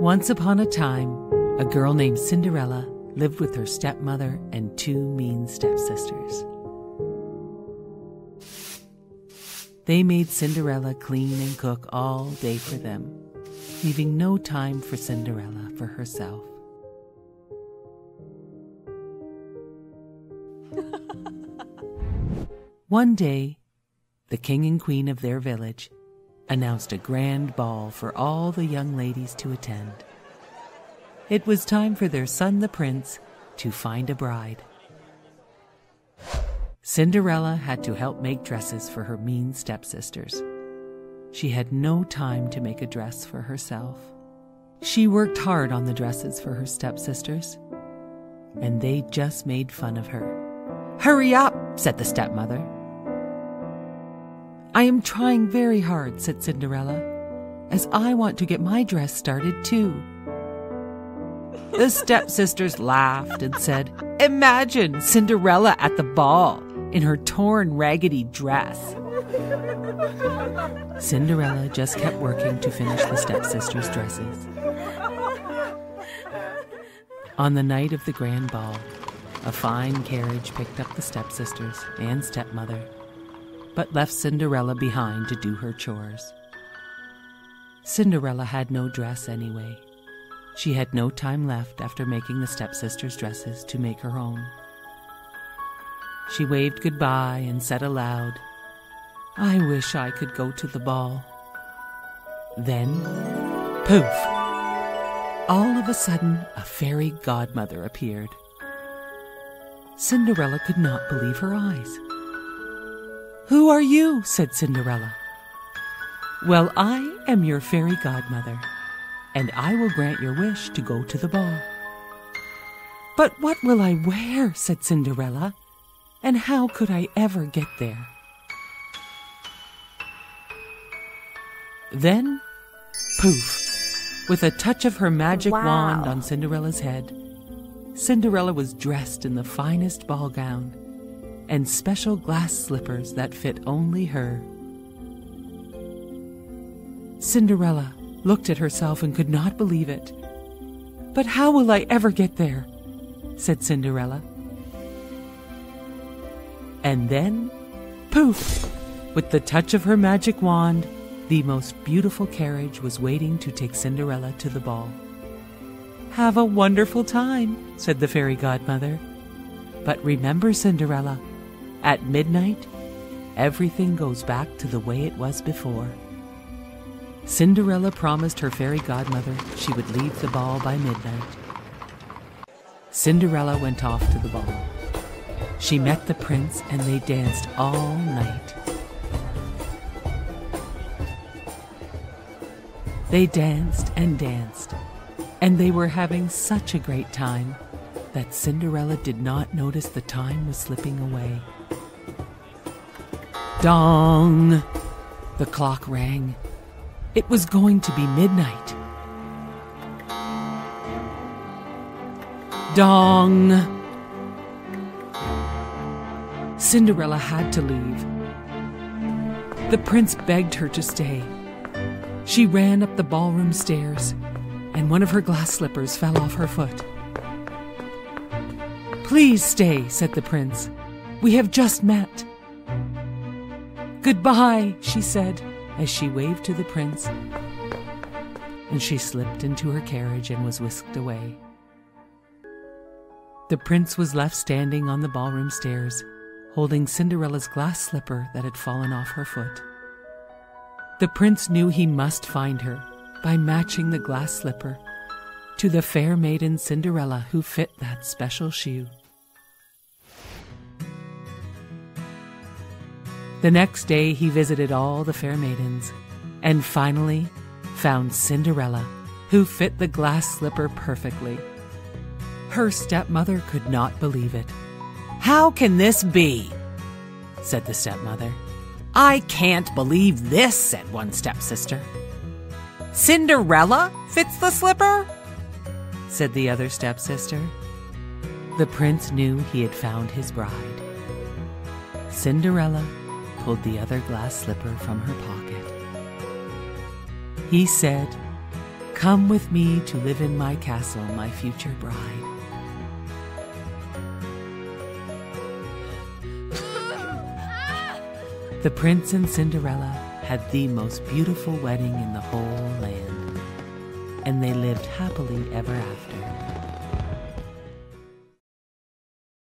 Once upon a time, a girl named Cinderella lived with her stepmother and two mean stepsisters. They made Cinderella clean and cook all day for them, leaving no time for Cinderella for herself. One day, the king and queen of their village announced a grand ball for all the young ladies to attend. It was time for their son, the prince, to find a bride. Cinderella had to help make dresses for her mean stepsisters. She had no time to make a dress for herself. She worked hard on the dresses for her stepsisters, and they just made fun of her. "Hurry up," said the stepmother. "I am trying very hard," said Cinderella, "as I want to get my dress started too." The stepsisters laughed and said, "Imagine Cinderella at the ball in her torn, raggedy dress." Cinderella just kept working to finish the stepsisters' dresses. On the night of the grand ball, a fine carriage picked up the stepsisters and stepmother, but left Cinderella behind to do her chores. Cinderella had no dress anyway. She had no time left after making the stepsisters' dresses to make her own. She waved goodbye and said aloud, "I wish I could go to the ball." Then, poof! All of a sudden, a fairy godmother appeared. Cinderella could not believe her eyes. "Who are you?" said Cinderella. "Well, I am your fairy godmother, and I will grant your wish to go to the ball." "But what will I wear?" said Cinderella, "and how could I ever get there?" Then, poof! With a touch of her magic wand on Cinderella's head, Cinderella was dressed in the finest ball gown and special glass slippers that fit only her. Cinderella looked at herself and could not believe it. "But how will I ever get there?" said Cinderella. And then, poof! With the touch of her magic wand, the most beautiful carriage was waiting to take Cinderella to the ball. "Have a wonderful time," said the fairy godmother. "But remember, Cinderella, at midnight, everything goes back to the way it was before." Cinderella promised her fairy godmother she would leave the ball by midnight. Cinderella went off to the ball. She met the prince and they danced all night. They danced, and they were having such a great time that Cinderella did not notice the time was slipping away. Dong! The clock rang. It was going to be midnight. Dong! Cinderella had to leave. The prince begged her to stay. She ran up the ballroom stairs, and one of her glass slippers fell off her foot. "Please stay," said the prince. "We have just met." "Goodbye," she said, as she waved to the prince, and she slipped into her carriage and was whisked away. The prince was left standing on the ballroom stairs, holding Cinderella's glass slipper that had fallen off her foot. The prince knew he must find her by matching the glass slipper to the fair maiden Cinderella who fit that special shoe. The next day he visited all the fair maidens and finally found Cinderella, who fit the glass slipper perfectly. Her stepmother could not believe it. "How can this be?" said the stepmother. "I can't believe this," said one stepsister. "Cinderella fits the slipper?" said the other stepsister. The prince knew he had found his bride. Cinderella pulled the other glass slipper from her pocket. He said, Come with me to live in my castle, my future bride. The prince and Cinderella had the most beautiful wedding in the whole land, and they lived happily ever after.